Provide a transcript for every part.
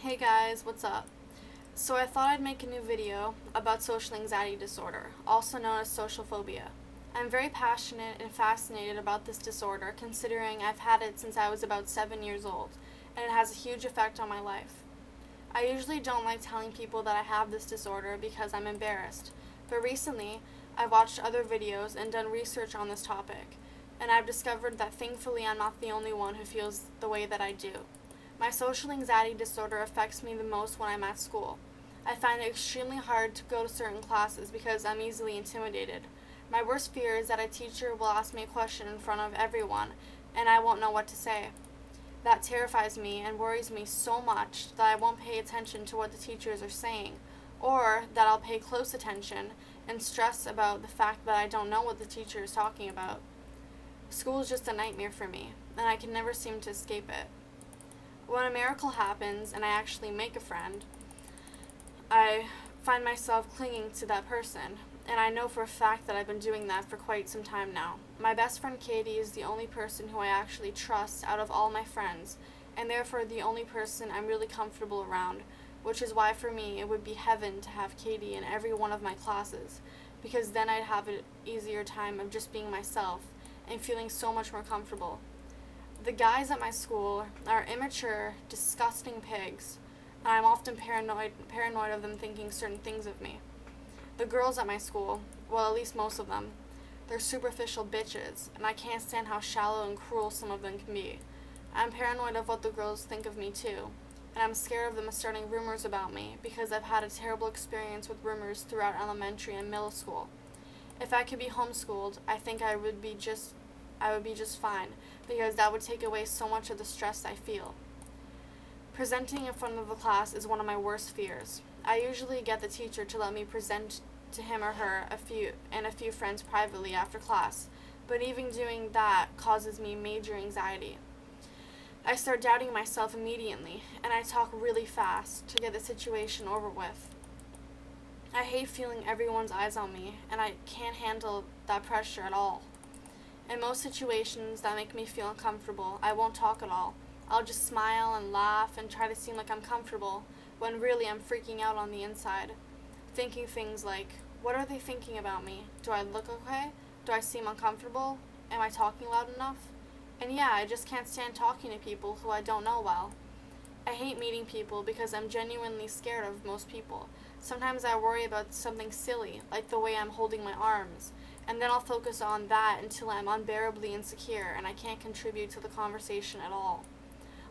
Hey guys, what's up? So I thought I'd make a new video about social anxiety disorder, also known as social phobia. I'm very passionate and fascinated about this disorder considering I've had it since I was about 7 years old, and it has a huge effect on my life. I usually don't like telling people that I have this disorder because I'm embarrassed, but recently I've watched other videos and done research on this topic, and I've discovered that thankfully I'm not the only one who feels the way that I do. My social anxiety disorder affects me the most when I'm at school. I find it extremely hard to go to certain classes because I'm easily intimidated. My worst fear is that a teacher will ask me a question in front of everyone and I won't know what to say. That terrifies me and worries me so much that I won't pay attention to what the teachers are saying, or that I'll pay close attention and stress about the fact that I don't know what the teacher is talking about. School is just a nightmare for me, and I can never seem to escape it. When a miracle happens and I actually make a friend, I find myself clinging to that person, and I know for a fact that I've been doing that for quite some time now. My best friend Katie is the only person who I actually trust out of all my friends, and therefore the only person I'm really comfortable around, which is why for me it would be heaven to have Katie in every one of my classes, because then I'd have an easier time of just being myself and feeling so much more comfortable. The guys at my school are immature, disgusting pigs, and I'm often paranoid of them thinking certain things of me. The girls at my school, well, at least most of them, they're superficial bitches, and I can't stand how shallow and cruel some of them can be. I'm paranoid of what the girls think of me too, and I'm scared of them starting rumors about me because I've had a terrible experience with rumors throughout elementary and middle school. If I could be homeschooled, I think I would be just fine, because that would take away so much of the stress I feel. Presenting in front of the class is one of my worst fears. I usually get the teacher to let me present to him or her a few friends privately after class, but even doing that causes me major anxiety. I start doubting myself immediately, and I talk really fast to get the situation over with. I hate feeling everyone's eyes on me, and I can't handle that pressure at all. In most situations that make me feel uncomfortable, I won't talk at all. I'll just smile and laugh and try to seem like I'm comfortable, when really I'm freaking out on the inside. Thinking things like, what are they thinking about me? Do I look okay? Do I seem uncomfortable? Am I talking loud enough? And yeah, I just can't stand talking to people who I don't know well. I hate meeting people because I'm genuinely scared of most people. Sometimes I worry about something silly, like the way I'm holding my arms, and then I'll focus on that until I'm unbearably insecure and I can't contribute to the conversation at all.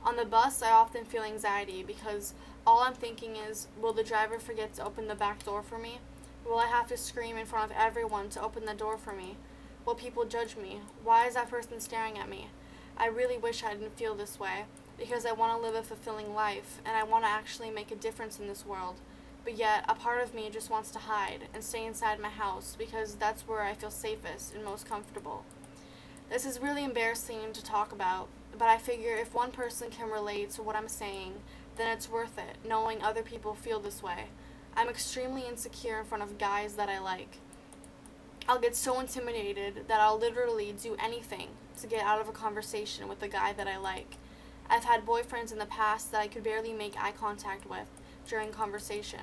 On the bus, I often feel anxiety because all I'm thinking is, will the driver forget to open the back door for me? Will I have to scream in front of everyone to open the door for me? Will people judge me? Why is that person staring at me? I really wish I didn't feel this way, because I want to live a fulfilling life and I want to actually make a difference in this world. But yet, a part of me just wants to hide and stay inside my house because that's where I feel safest and most comfortable. This is really embarrassing to talk about, but I figure if one person can relate to what I'm saying, then it's worth it, knowing other people feel this way. I'm extremely insecure in front of guys that I like. I'll get so intimidated that I'll literally do anything to get out of a conversation with the guy that I like. I've had boyfriends in the past that I could barely make eye contact with during conversation.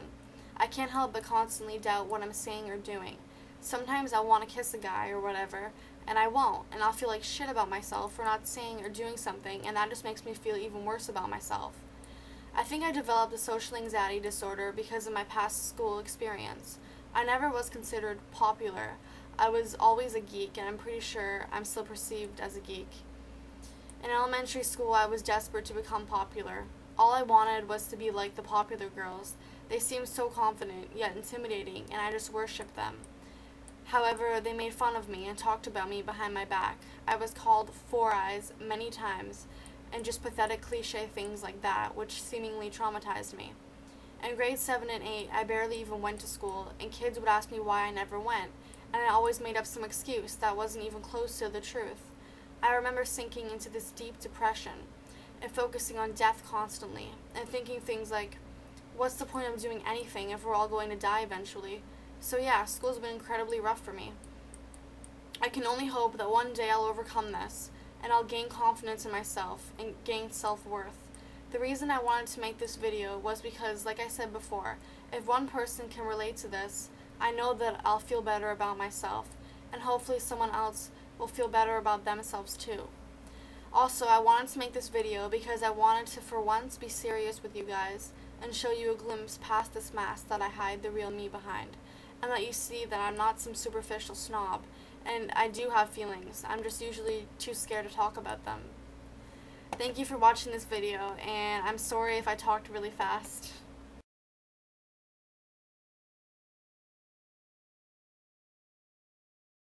I can't help but constantly doubt what I'm saying or doing. Sometimes I'll want to kiss a guy or whatever, and I won't, and I'll feel like shit about myself for not saying or doing something, and that just makes me feel even worse about myself. I think I developed a social anxiety disorder because of my past school experience. I never was considered popular. I was always a geek, and I'm pretty sure I'm still perceived as a geek. In elementary school, I was desperate to become popular. All I wanted was to be like the popular girls. They seemed so confident, yet intimidating, and I just worshipped them. However, they made fun of me and talked about me behind my back. I was called Four Eyes many times, and just pathetic cliche things like that, which seemingly traumatized me. In grades 7 and 8, I barely even went to school, and kids would ask me why I never went, and I always made up some excuse that wasn't even close to the truth. I remember sinking into this deep depression and focusing on death constantly, and thinking things like, what's the point of doing anything if we're all going to die eventually? So yeah, school's been incredibly rough for me. I can only hope that one day I'll overcome this, and I'll gain confidence in myself and gain self-worth. The reason I wanted to make this video was because, like I said before, if one person can relate to this, I know that I'll feel better about myself, and hopefully someone else will feel better about themselves too. Also, I wanted to make this video because I wanted to for once be serious with you guys and show you a glimpse past this mask that I hide the real me behind, and let you see that I'm not some superficial snob, and I do have feelings. I'm just usually too scared to talk about them. Thank you for watching this video, and I'm sorry if I talked really fast.